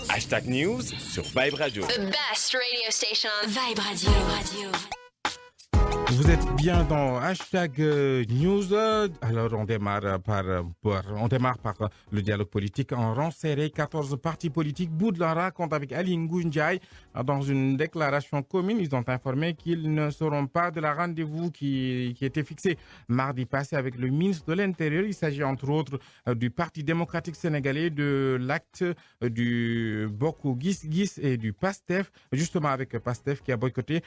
Hashtag News sur Vibe Radio. The best radio station on Vibe Radio. Vous êtes bien dans Hashtag News. Alors, on démarre par le dialogue politique en rang serré. 14 partis politiques boudent leur raconte avec Ali Ngouille. Dans une déclaration commune, ils ont informé qu'ils ne seront pas de la rendez-vous qui était fixé mardi passé avec le ministre de l'Intérieur. Il s'agit entre autres du Parti démocratique sénégalais, de l'Acte, du Bokk Gis Gis et du PASTEF. Justement avec PASTEF qui a boycotté,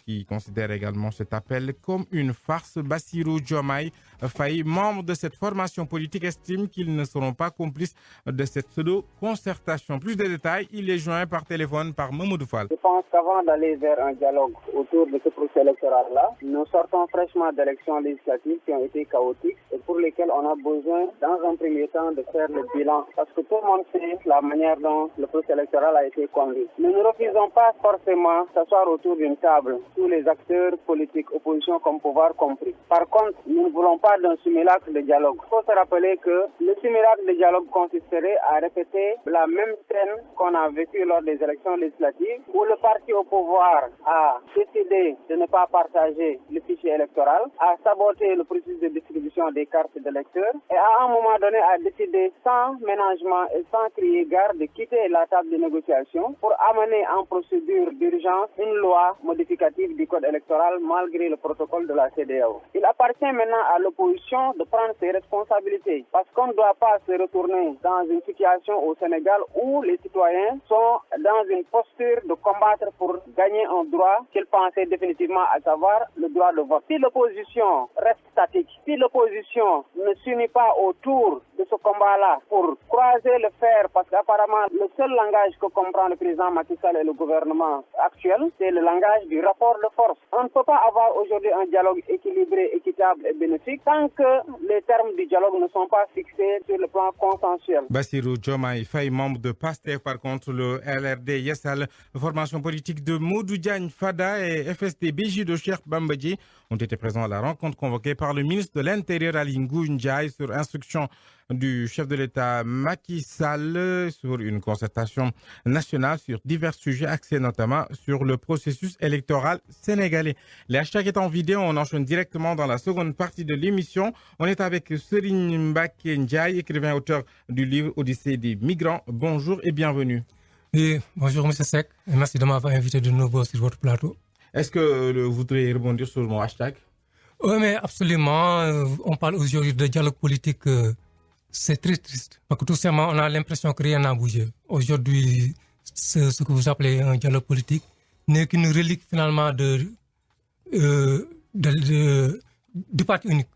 qui considère également cet appel comme une farce. Bassirou Diomaye Faye, membre de cette formation politique, estime qu'ils ne seront pas complices de cette pseudo-concertation. Plus de détails, il est joint par téléphone par Mamadou Fall. Je pense qu'avant d'aller vers un dialogue autour de ce processus électoral-là, nous sortons fraîchement d'élections législatives qui ont été chaotiques et pour lesquelles on a besoin, dans un premier temps, de faire le bilan. Parce que tout le monde sait la manière dont le processus électoral a été conduit. Nous ne refusons pas forcément s'asseoir autour d'une table, tous les acteurs politiques, opposition comme pouvoir compris. Par contre, nous ne voulons pas d'un simulacre de dialogue. Il faut se rappeler que le simulacre de dialogue consisterait à répéter la même scène qu'on a vécue lors des élections législatives, où le parti au pouvoir a décidé de ne pas partager le fichier électoral, a saboté le processus de distribution des cartes d'électeurs et à un moment donné a décidé sans ménagement et sans crier gare de quitter la table de négociation pour amener en procédure d'urgence une loi modificative du code électoral malgré le protocole de la CEDEAO. Il appartient maintenant à l'opposition de prendre ses responsabilités parce qu'on ne doit pas se retourner dans une situation au Sénégal où les citoyens sont dans une posture de combattre pour gagner un droit qu'ils pensaient définitivement, à savoir le droit de vote. Si l'opposition reste statique, si l'opposition ne s'unit pas autour de ce combat-là pour croiser le fer, parce qu'apparemment le seul langage que comprend le président Macky Sall et le gouvernement actuel, c'est le langage du rapport de force. On ne peut pas avoir aujourd'hui un dialogue équilibré, équitable et bénéfique tant que les termes du dialogue ne sont pas fixés sur le plan consensuel. Bassirou Diomaye Faye, membre de PASTEF, par contre, le LRD Yessal, formation politique de Modou Diagne Fada et FSD/BJ de Cheikh Bambadji ont été présents à la rencontre convoquée par le ministre de l'Intérieur Ali Ngouille Ndiaye sur instruction du chef de l'État Macky Sall sur une concertation nationale sur divers sujets axés notamment sur le processus électoral sénégalais. Les hashtags étant vidéo, on enchaîne directement dans la seconde partie de l'émission. On est avec Serigne Mbacké Ndiaye, écrivain auteur du livre Odyssée des migrants. Bonjour et bienvenue. Oui, bonjour M. Seck, et merci de m'avoir invité de nouveau sur votre plateau. Est-ce que vous voudriez rebondir sur mon hashtag? Oui, mais absolument. On parle aujourd'hui de dialogue politique. C'est très triste. Parce que tout simplement, on a l'impression que rien n'a bougé. Aujourd'hui, ce que vous appelez un dialogue politique n'est qu'une relique finalement du parti unique.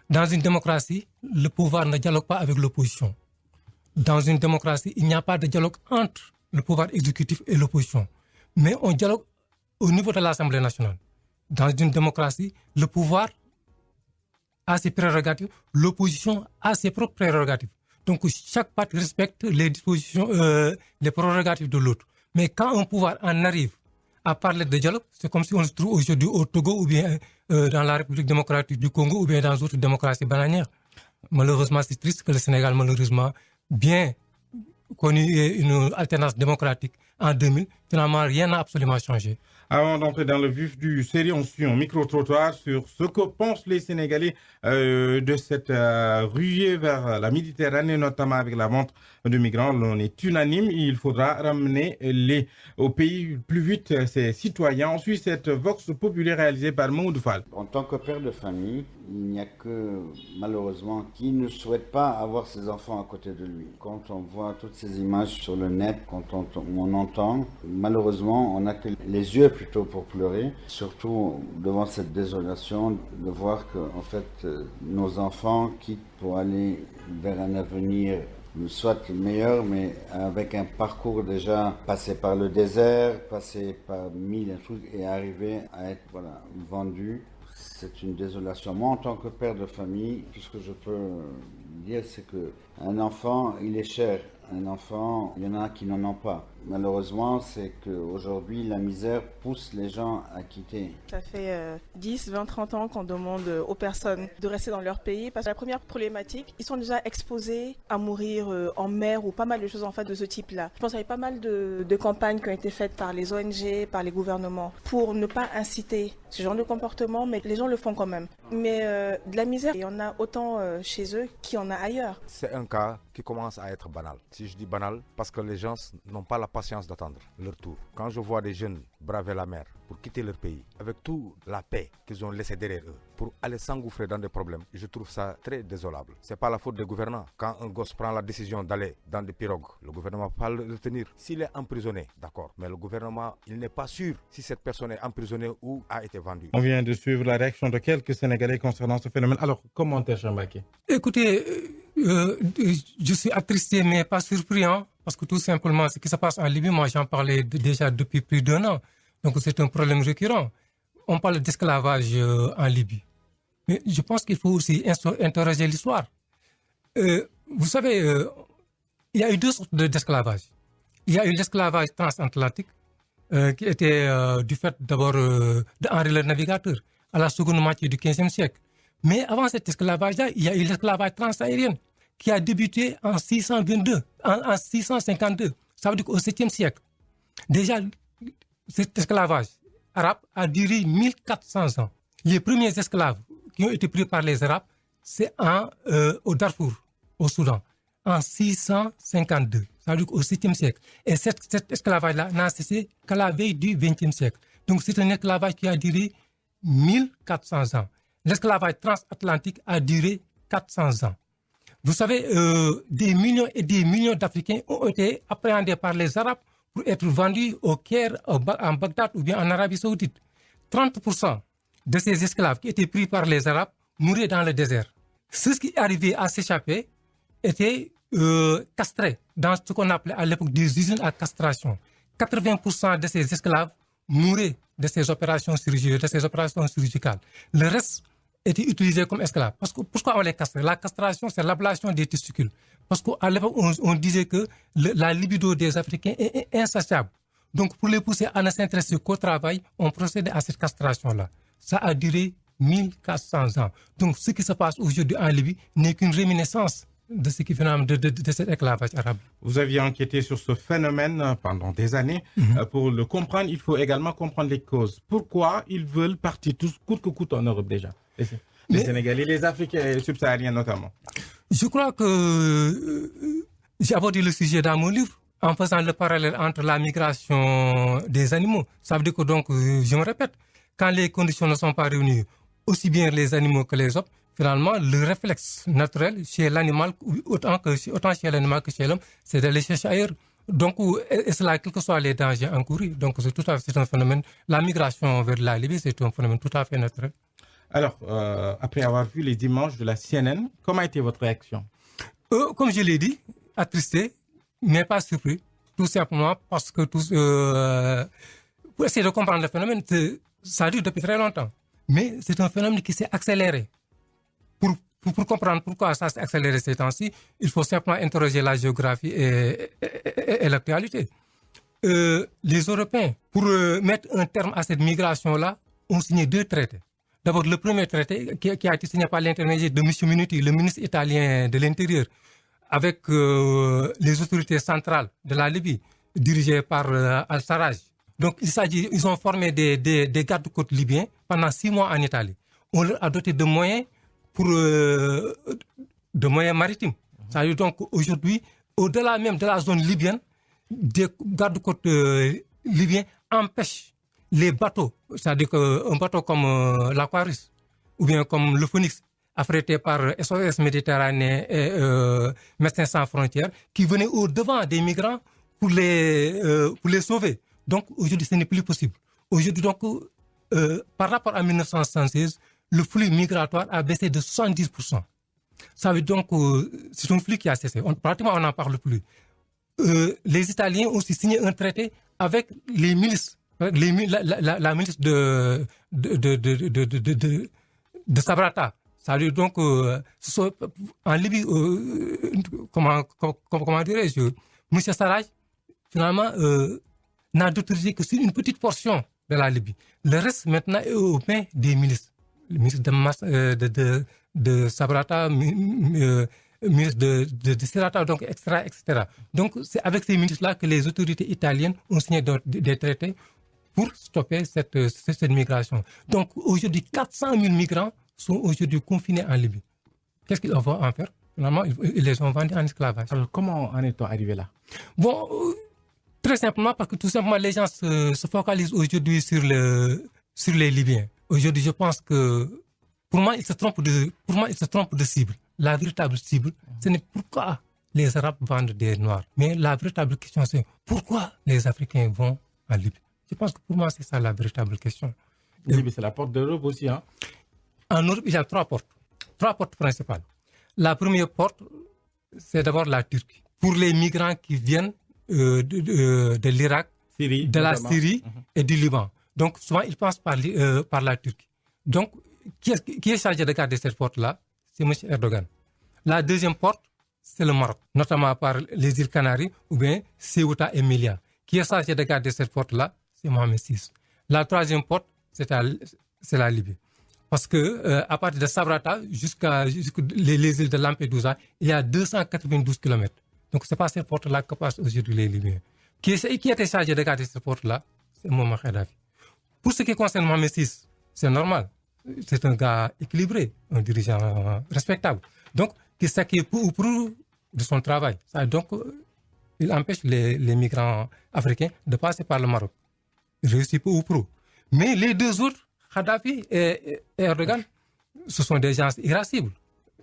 Dans une démocratie, le pouvoir ne dialogue pas avec l'opposition. Dans une démocratie, il n'y a pas de dialogue entre le pouvoir exécutif et l'opposition. Mais on dialogue au niveau de l'Assemblée nationale. Dans une démocratie, le pouvoir a ses prérogatives, l'opposition a ses propres prérogatives. Donc chaque parti respecte les dispositions, les prérogatives de l'autre. Mais quand un pouvoir en arrive à parler de dialogue, c'est comme si on se trouve aujourd'hui au Togo ou bien dans la République démocratique du Congo ou bien dans d'autres démocraties bananières. Malheureusement, c'est triste que le Sénégal, malheureusement, bien connu une alternance démocratique en 2000, finalement, rien n'a absolument changé. Avant d'entrer dans le vif du série, on suit un micro-trottoir sur ce que pensent les Sénégalais de cette ruée vers la Méditerranée, notamment avec la vente de migrants. On est unanime, il faudra ramener au pays plus vite ses citoyens. On suit cette vox populaire réalisée par Mamadou Fall. En tant que père de famille, il n'y a que, malheureusement, qui ne souhaite pas avoir ses enfants à côté de lui. Quand on voit toutes ces images sur le net, quand on entend, malheureusement, on n'a que les yeux plutôt pour pleurer, surtout devant cette désolation de voir que, en fait, nos enfants quittent pour aller vers un avenir soit meilleur, mais avec un parcours déjà passé par le désert, passé par mille trucs et arrivé à être vendu. C'est une désolation. Moi, en tant que père de famille, tout ce que je peux dire, c'est que un enfant, il est cher. un enfant, il y en a qui n'en ont pas. Malheureusement, c'est qu'aujourd'hui, la misère pousse les gens à quitter. Ça fait 10, 20, 30 ans qu'on demande aux personnes de rester dans leur pays parce que la première problématique, ils sont déjà exposés à mourir en mer ou pas mal de choses en fait de ce type-là. Je pense qu'il y a pas mal de campagnes qui ont été faites par les ONG, par les gouvernements pour ne pas inciter ce genre de comportement, mais les gens le font quand même. Mais de la misère, il y en a autant chez eux qu'il y en a ailleurs. C'est un cas qui commence à être banal. Si je dis banal, parce que les gens n'ont pas la patience d'attendre leur tour. Quand je vois des jeunes braver la mer pour quitter leur pays, avec toute la paix qu'ils ont laissée derrière eux, pour aller s'engouffrer dans des problèmes, je trouve ça très désolable. C'est pas la faute des gouvernants. Quand un gosse prend la décision d'aller dans des pirogues, le gouvernement peut le retenir. S'il est emprisonné, d'accord, mais le gouvernement, il n'est pas sûr si cette personne est emprisonnée ou a été vendue. On vient de suivre la réaction de quelques Sénégalais concernant ce phénomène. Alors, commentaire, Chambake. Écoutez, je suis attristé mais pas surpris, hein, parce que tout simplement, ce qui se passe en Libye, moi j'en parlais déjà depuis plus d'1 an. Donc c'est un problème récurrent. On parle d'esclavage en Libye. Mais je pense qu'il faut aussi interroger l'histoire. Vous savez, il y a eu 2 sortes d'esclavage. Il y a eu l'esclavage transatlantique, qui était du fait d'abord d'Henri le Navigateur, à la seconde moitié du XVe siècle. Mais avant cet esclavage-là, il y a eu l'esclavage transaérien, qui a débuté en 652, en 652. Ça veut dire qu'au 7e siècle. Déjà, cet esclavage arabe a duré 1400 ans. Les premiers esclaves qui ont été pris par les Arabes, c'est au Darfour, au Soudan, en 652. Ça veut dire qu'au 7e siècle. Et cet esclavage-là n'a cessé qu'à la veille du 20e siècle. Donc c'est un esclavage qui a duré 1400 ans. L'esclavage transatlantique a duré 400 ans. Vous savez, des millions et des millions d'Africains ont été appréhendés par les Arabes pour être vendus au Caire, en Bagdad ou bien en Arabie Saoudite. 30% de ces esclaves qui étaient pris par les Arabes mouraient dans le désert. Ceux qui arrivaient à s'échapper étaient castrés dans ce qu'on appelait à l'époque des usines à castration. 80% de ces esclaves mouraient de ces opérations chirurgicales. Le reste était utilisé comme esclaves. Parce que, pourquoi on les castrait? La castration, c'est l'ablation des testicules. Parce qu'à l'époque, on disait que la libido des Africains est insatiable. Donc, pour les pousser à ne s'intéresser qu'au travail, on procédait à cette castration-là. Ça a duré 1400 ans. Donc, ce qui se passe aujourd'hui en Libye n'est qu'une réminiscence de ce qui vient de cet esclavage arabe. Vous aviez enquêté sur ce phénomène pendant des années. Pour le comprendre, il faut également comprendre les causes. Pourquoi ils veulent partir tous, coûte que coûte, en Europe déjà? Les Sénégalais, les Africains subsahariens notamment. Je crois que j'ai abordé le sujet dans mon livre en faisant le parallèle entre la migration des animaux. Ça veut dire que, donc, je me répète, quand les conditions ne sont pas réunies, aussi bien les animaux que les hommes, finalement, le réflexe naturel chez l'animal, autant chez l'animal que chez l'homme, c'est d'aller chercher ailleurs. Donc, et cela, quels que soient les dangers encourus. Donc, c'est un phénomène. La migration vers la Libye, c'est un phénomène tout à fait naturel. Alors, après avoir vu les images de la CNN, comment a été votre réaction? Comme je l'ai dit, attristé, mais pas surpris. Tout simplement parce que pour essayer de comprendre le phénomène, ça dure depuis très longtemps. Mais c'est un phénomène qui s'est accéléré. Pour comprendre pourquoi ça s'est accéléré ces temps-ci, il faut simplement interroger la géographie et l'actualité. Les Européens, pour mettre un terme à cette migration-là, ont signé 2 traités. D'abord, le premier traité qui a été signé par l'intermédiaire de M. Minuti, le ministre italien de l'Intérieur, avec les autorités centrales de la Libye, dirigées par Al-Sarraj. Donc, ils ont formé des gardes-côtes libyens pendant 6 mois en Italie. On leur a doté de moyens maritimes. C'est-à-dire donc aujourd'hui, au-delà même de la zone libyenne, des gardes-côtes libyens empêchent les bateaux, c'est-à-dire qu'un bateau comme l'Aquarius ou bien comme le Phoenix, affrété par SOS Méditerranée et Médecins sans frontières, qui venaient au-devant des migrants pour les sauver. Donc aujourd'hui, ce n'est plus possible. Aujourd'hui, donc, par rapport à 1976, le flux migratoire a baissé de 70%. Ça veut donc c'est un flux qui a cessé. Pratiquement, on n'en parle plus. Les Italiens ont aussi signé un traité avec les milices. La milice de Sabrata, Ça veut dire donc, en Libye, comment dirais-je, M. Sarraj, finalement, n'a d'autorisé que sur une petite portion de la Libye. Le reste, maintenant, est aux mains des ministres. Le ministre de Sabrata, ministre de Serrata, donc, etc. Donc, c'est avec ces ministres-là que les autorités italiennes ont signé des traités pour stopper cette migration. Donc, aujourd'hui, 400 000 migrants sont aujourd'hui confinés en Libye. Qu'est-ce qu'ils vont en faire? Finalement, ils les ont vendus en esclavage. Alors, comment en est-on arrivé là? Bon, très simplement parce que tout simplement, les gens se focalisent aujourd'hui sur les Libyens. Aujourd'hui, je pense que, pour moi, ils se trompent de cible. La véritable cible, ce n'est pourquoi les Arabes vendent des Noirs. Mais la véritable question, c'est pourquoi les Africains vont en Libye? Je pense que pour moi, c'est ça la véritable question. Libye, c'est la porte d'Europe aussi, hein? En Europe, il y a 3 portes. 3 portes principales. La première porte, c'est d'abord la Turquie. Pour les migrants qui viennent de l'Irak, de la Syrie et du Liban. Donc, souvent, ils passent par la Turquie. Donc, qui est chargé de garder cette porte-là? C'est M. Erdogan. La deuxième porte, c'est le Maroc, notamment par les îles Canaries ou bien Ceuta et Melilla. Qui est chargé de garder cette porte-là? C'est Mohamed VI. La troisième porte, c'est la Libye. Parce que à partir de Sabrata jusqu'aux les îles de Lampedusa, il y a 292 km. Donc, ce n'est pas cette porte-là que passent aujourd'hui les Libyens. Qui était chargé de garder cette porte-là? C'est Mouammar Kadhafi. Pour ce qui concerne Mohamed VI, c'est normal. C'est un gars équilibré, un dirigeant respectable. Donc, qui s'acquiert peu ou prou de son travail. Donc, il empêche les migrants africains de passer par le Maroc. Il réussit peu ou prou. Mais les deux autres, Kadhafi et Erdogan, ce sont des gens irascibles,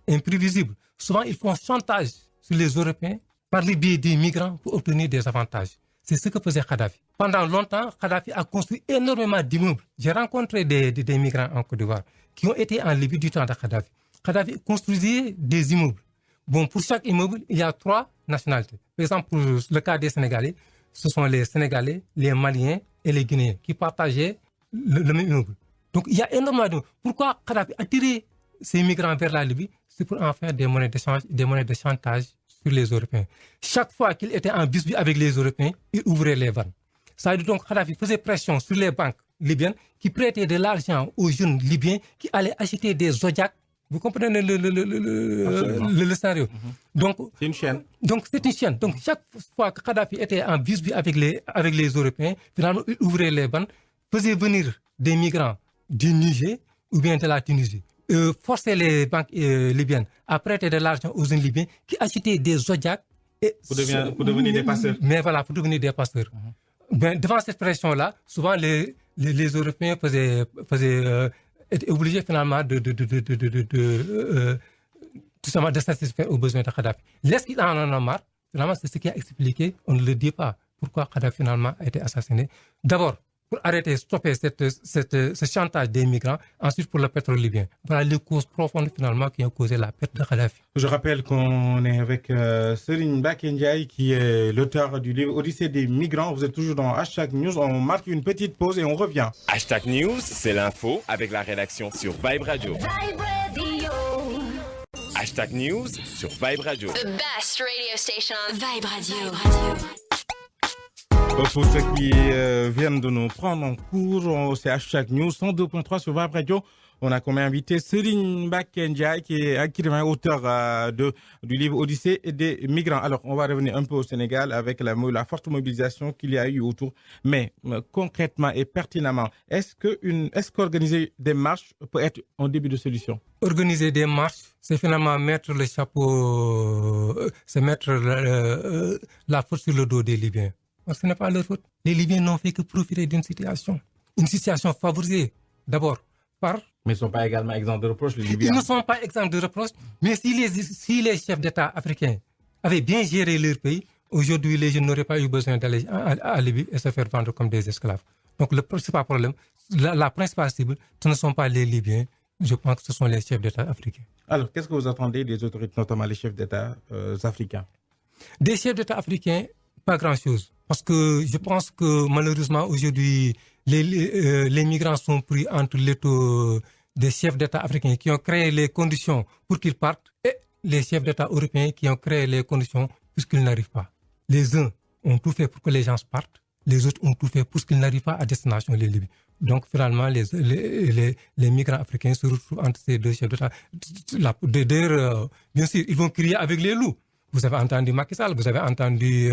imprévisibles. Souvent, ils font chantage sur les Européens par le biais des migrants pour obtenir des avantages. C'est ce que faisait Kadhafi. Pendant longtemps, Kadhafi a construit énormément d'immeubles. J'ai rencontré des migrants en Côte d'Ivoire qui ont été en Libye du temps de Kadhafi. Kadhafi construisait des immeubles. Bon, pour chaque immeuble, il y a 3 nationalités. Par exemple, pour le cas des Sénégalais, ce sont les Sénégalais, les Maliens et les Guinéens qui partageaient le même immeuble. Donc, il y a énormément de... Pourquoi Kadhafi a tiré ces migrants vers la Libye? C'est pour en faire des monnaies d'échange, des monnaies de chantage sur les Européens. Chaque fois qu'il était en bisbille avec les Européens, il ouvrait les vannes. Ça veut dire donc Kadhafi faisait pression sur les banques libyennes qui prêtaient de l'argent aux jeunes Libyens qui allaient acheter des Zodiac. Vous comprenez le scénario? Donc, c'est une chaîne. Donc, c'est une chaîne. Donc, chaque fois que Kadhafi était en bisbille avec les Européens, finalement, il ouvrait les vannes, faisait venir des migrants du Niger ou bien de la Tunisie. Forcer les banques libyennes à prêter de l'argent aux jeunes Libyens qui achetaient des Zodiac. Pour devenir des passeurs. Mais voilà, pour devenir des passeurs. Ben, devant cette pression-là, souvent les Européens étaient obligés finalement tout simplement de satisfaire aux besoins de Kadhafi. Est-ce qu'il en a marre? Finalement, c'est ce qui a expliqué, on ne le dit pas, pourquoi Kadhafi finalement a été assassiné. D'abord, pour arrêter, stopper ce chantage des migrants, ensuite pour le pétrole libyen. Voilà les causes profondes finalement qui ont causé la perte de Kadhafi. Je rappelle qu'on est avec Serigne Mbacké Ndiaye qui est l'auteur du livre Odyssée des migrants. Vous êtes toujours dans Hashtag News. On marque une petite pause et on revient. Hashtag News, c'est l'info avec la rédaction sur Vibe Radio. Vibe Radio. Hashtag News sur Vibe Radio. The best radio station on Vibe Radio. Pour ceux qui viennent de nous prendre en cours, c'est Hashtag News 102.3 sur Vibe Radio. On a comme invité Serigne Mbacké Ndiaye qui est écrivain, auteur du livre Odyssée des migrants. Alors, on va revenir un peu au Sénégal avec la forte mobilisation qu'il y a eu autour. Mais concrètement et pertinemment, est-ce qu'organiser des marches peut être un début de solution? Organiser des marches, c'est finalement mettre le chapeau, c'est mettre la faute sur le dos des Libyens. Parce que ce n'est pas leur faute. Les Libyens n'ont fait que profiter d'une situation. Une situation favorisée, d'abord, par... Mais ils ne sont pas également exempts de reproches, les Libyens. Ils ne sont pas exempts de reproches. Mais si les chefs d'État africains avaient bien géré leur pays, aujourd'hui, les jeunes n'auraient pas eu besoin d'aller à Libye et se faire vendre comme des esclaves. Donc, le principal problème, la principale cible, ce ne sont pas les Libyens. Je pense que ce sont les chefs d'État africains. Alors, qu'est-ce que vous attendez des autorités, notamment les chefs d'État africains? Des chefs d'État africains, pas grand-chose. Parce que je pense que malheureusement aujourd'hui, les migrants sont pris entre l'étau des chefs d'État africains qui ont créé les conditions pour qu'ils partent et les chefs d'État européens qui ont créé les conditions pour qu'ils n'arrivent pas. Les uns ont tout fait pour que les gens partent, les autres ont tout fait pour qu'ils n'arrivent pas à destination les Libyes. Donc finalement, les migrants africains se retrouvent entre ces deux chefs d'État. D'ailleurs, bien sûr, ils vont crier avec les loups. Vous avez entendu Macky Sall, vous avez entendu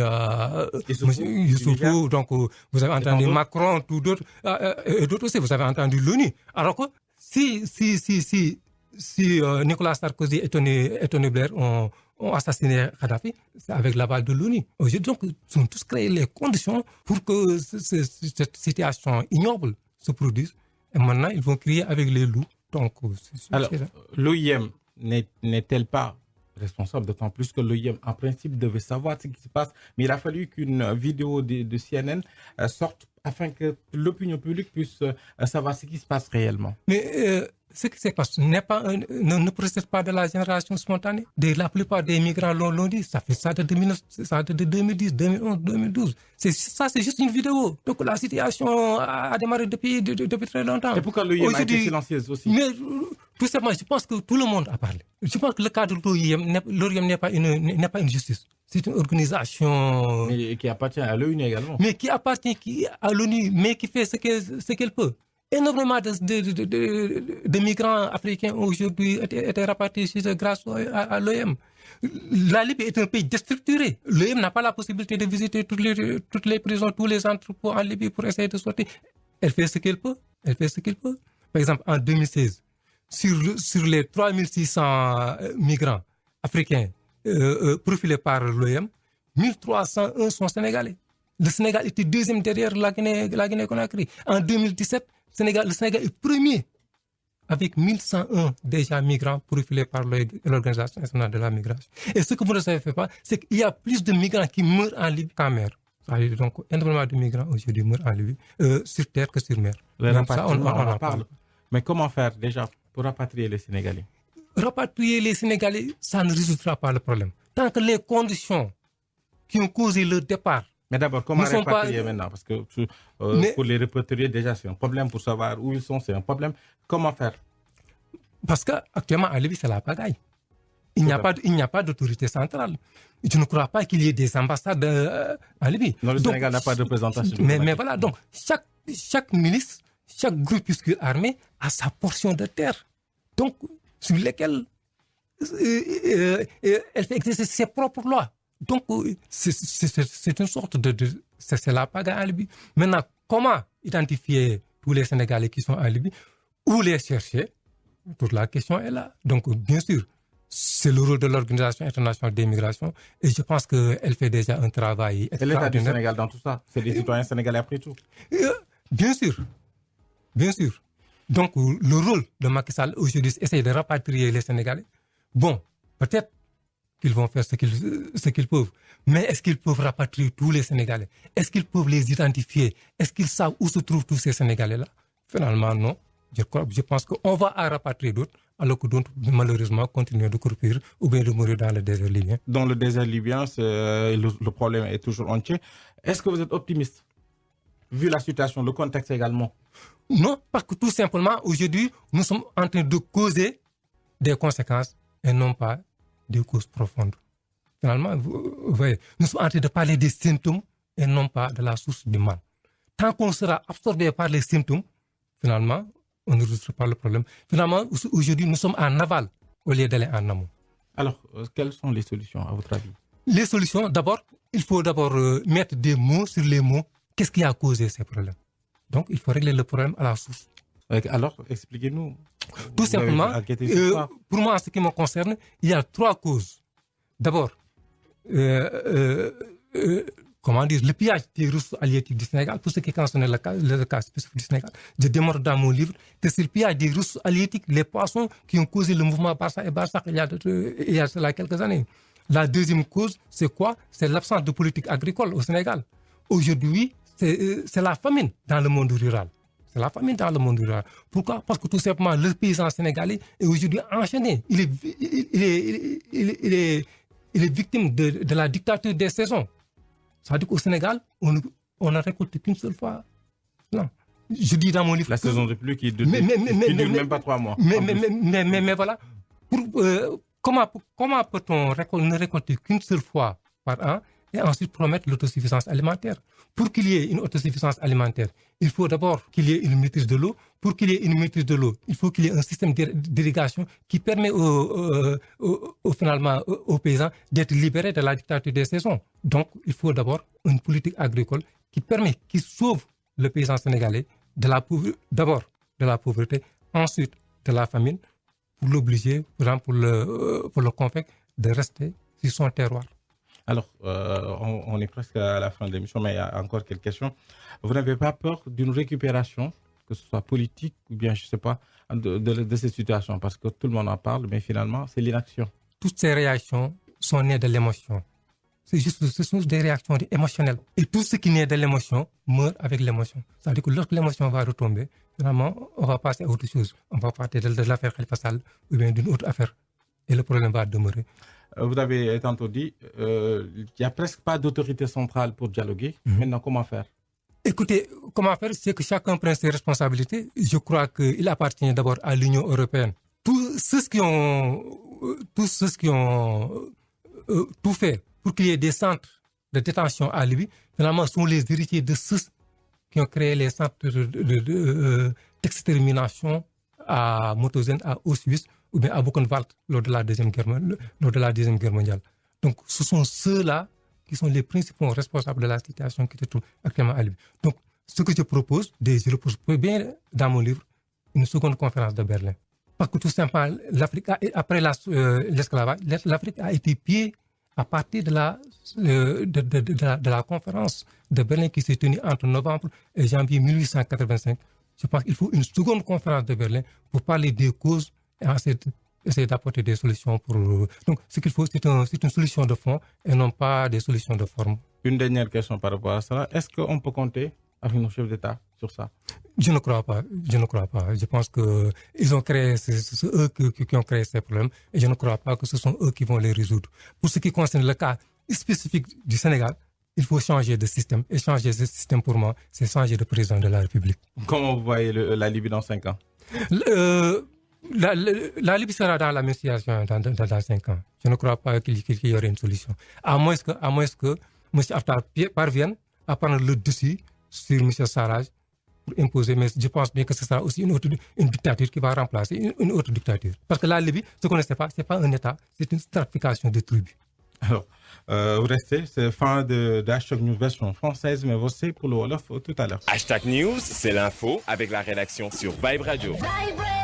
Youssoufou, donc vous avez entendu Macron, tout d'autres, et d'autres aussi, vous avez entendu l'ONU. Alors que si Nicolas Sarkozy et Tony Blair ont assassiné Kadhafi, c'est avec l'aval de l'ONU. Aujourd'hui, donc, ils ont tous créé les conditions pour que cette situation ignoble se produise. Et maintenant, ils vont crier avec les loups. Donc, alors, l'OIM n'est-elle pas responsable, d'autant plus que l'OIM, en principe, devait savoir ce qui se passe. Mais il a fallu qu'une vidéo de CNN sorte afin que l'opinion publique puisse savoir ce qui se passe réellement. Mais ce qui se passe ne procède pas de la génération spontanée. La plupart des migrants l'ont dit. Ça fait ça de 2010, 2011, 2012. Ça, c'est juste une vidéo. Donc la situation a démarré depuis très longtemps. Et pourquoi l'OIM a été silencieuse aussi? Mais tout simplement, je pense que tout le monde a parlé. Je pense que le cadre de l'OIM n'est pas une justice. C'est une organisation... Mais qui appartient à l'ONU également. Mais qui appartient à l'ONU, mais qui fait ce qu'elle peut. Énormément de migrants africains aujourd'hui étaient rapatriés grâce à l'OIM. La Libye est un pays déstructuré. L'OIM n'a pas la possibilité de visiter toutes les prisons, tous les entrepôts en Libye pour essayer de sortir. Elle fait ce qu'elle peut. Par exemple, en 2016, sur les 3600 migrants africains profilés par l'OIM, 1301 sont sénégalais. Le Sénégal était deuxième derrière la Guinée-Conakry. En 2017, le Sénégal est premier avec 1101 déjà migrants profilés par l'Organisation internationale de la migration. Et ce que vous ne savez pas, c'est qu'il y a plus de migrants qui meurent en Libye qu'en mer. Donc, énormément de migrants aujourd'hui meurent en Libye, sur terre que sur mer. Donc ça, on en parle. Mais comment faire déjà pour rapatrier les Sénégalais? Rapatrier les Sénégalais, ça ne résoudra pas le problème. Tant que les conditions qui ont causé leur départ... Mais d'abord, comment rapatrier maintenant? Parce que pour les rapatrier, déjà, c'est un problème. Pour savoir où ils sont, c'est un problème. Comment faire? Parce qu'actuellement, en Libye, c'est la pagaille. Il n'y a pas d'autorité centrale. Je ne crois pas qu'il y ait des ambassades en Libye. Non, le Sénégal n'a pas de représentation. Mais voilà, donc, chaque milice, chaque groupuscule armé a sa portion de terre. Donc, sur lesquelles elle fait exercer ses propres lois. Donc, c'est une sorte c'est la pagaille en Libye. Maintenant, comment identifier tous les Sénégalais qui sont en Libye? Où les chercher? Toute la question est là. Donc, bien sûr, c'est le rôle de l'Organisation internationale des migrations et je pense qu'elle fait déjà un travail extraordinaire. C'est l'État du Sénégal dans tout ça. C'est les citoyens sénégalais après tout. Bien sûr. Donc, le rôle de Macky Sall aujourd'hui, c'est essayer de rapatrier les Sénégalais. Bon, peut-être qu'ils vont faire ce qu'ils peuvent. Mais est-ce qu'ils peuvent rapatrier tous les Sénégalais? Est-ce qu'ils peuvent les identifier? Est-ce qu'ils savent où se trouvent tous ces Sénégalais-là? Finalement, non. Je pense qu'on va en rapatrier d'autres, alors que d'autres, malheureusement, continuent de croupir ou bien de mourir dans le désert libyen. Dans le désert libyen, le problème est toujours entier. Est-ce que vous êtes optimiste, vu la situation, le contexte également? Non, parce que tout simplement, aujourd'hui, nous sommes en train de causer des conséquences et non pas des causes profondes. Finalement, vous voyez, nous sommes en train de parler des symptômes et non pas de la source du mal. Tant qu'on sera absorbé par les symptômes, finalement, on ne résout pas le problème. Finalement, aujourd'hui, nous sommes en aval au lieu d'aller en amont. Alors, quelles sont les solutions, à votre avis? Les solutions, d'abord, il faut mettre des mots sur les mots. Qu'est-ce qui a causé ces problèmes? Donc, il faut régler le problème à la source. Alors, expliquez-nous. Tout simplement, pour moi, en ce qui me concerne, il y a 3 causes. D'abord, le pillage des ressources halieutiques du Sénégal, pour ce qui concerne le cas spécifique du Sénégal, je démontre dans mon livre que c'est le pillage des ressources halieutiques, les poissons qui ont causé le mouvement Barça et Barça il y a cela quelques années. La deuxième cause, c'est quoi? C'est l'absence de politique agricole au Sénégal. Aujourd'hui, c'est la famine dans le monde rural. Pourquoi? Parce que tout simplement, le paysan sénégalais est aujourd'hui enchaîné. Il est victime de la dictature des saisons. Ça veut dire qu'au Sénégal, on ne récolte qu'une seule fois. Non. Je dis dans mon livre... La saison de pluie qui dure même pas 3 mois. Mais voilà, comment peut-on ne récolter qu'une seule fois par an et ensuite promettre l'autosuffisance alimentaire? Pour qu'il y ait une autosuffisance alimentaire, il faut d'abord qu'il y ait une maîtrise de l'eau. Pour qu'il y ait une maîtrise de l'eau, il faut qu'il y ait un système d'irrigation qui permet finalement aux paysans d'être libérés de la dictature des saisons. Donc, il faut d'abord une politique agricole qui sauve le paysan sénégalais d'abord de la pauvreté, ensuite de la famine, pour l'obliger, pour le convaincre de rester sur son terroir. Alors, on est presque à la fin de l'émission, mais il y a encore quelques questions. Vous n'avez pas peur d'une récupération, que ce soit politique ou bien, je ne sais pas, de cette situation? Parce que tout le monde en parle, mais finalement, c'est l'inaction. Toutes ces réactions sont nées de l'émotion. Ce sont des réactions émotionnelles. Et tout ce qui naît de l'émotion meurt avec l'émotion. C'est-à-dire que lorsque l'émotion va retomber, finalement, on va passer à autre chose. On va parler de l'affaire Khalifa Sall ou bien d'une autre affaire. Et le problème va demeurer. Vous avez tantôt dit qu'il n'y a presque pas d'autorité centrale pour dialoguer. Maintenant, comment faire? Écoutez, comment faire? C'est que chacun prenne ses responsabilités. Je crois qu'il appartient d'abord à l'Union européenne. Tous ceux qui ont tout fait pour qu'il y ait des centres de détention à Libye, finalement, sont les héritiers de ceux qui ont créé les centres d'extermination à Mauthausen, à Auschwitz ou bien à Buchenwald lors de la Deuxième Guerre mondiale. Donc, ce sont ceux-là qui sont les principaux responsables de la situation qui se trouve actuellement à Libye. Donc, ce que je propose bien dans mon livre, une seconde conférence de Berlin. Parce que tout simplement, après l'esclavage, l'Afrique a été pillée à partir de la conférence de Berlin qui s'est tenue entre novembre et janvier 1885. Je pense qu'il faut une seconde conférence de Berlin pour parler des causes et essayer d'apporter des solutions pour... Donc, ce qu'il faut, c'est une solution de fond et non pas des solutions de forme. Une dernière question par rapport à ça. Est-ce qu'on peut compter avec nos chefs d'État sur ça? Je ne crois pas. Je pense que c'est eux qui ont créé ces problèmes et je ne crois pas que ce sont eux qui vont les résoudre. Pour ce qui concerne le cas spécifique du Sénégal, il faut changer de système. Et changer de système, pour moi, c'est changer de président de la République. Comment vous voyez la Libye dans 5 ans? La Libye sera dans la même situation dans 5 ans. Je ne crois pas qu'il y aurait une solution. À moins que M. Haftar parvienne à prendre le dessus sur M. Sarraj pour imposer. Mais je pense bien que ce sera aussi une dictature qui va remplacer une autre dictature. Parce que la Libye, ce qu'on ne sait pas, ce n'est pas un État, c'est une stratification de tribus. Alors, vous restez, c'est fin de Hashtag News version française, mais voici pour le Wolof tout à l'heure. Hashtag News, c'est l'info avec la rédaction sur Vibe Radio. Vibe Radio.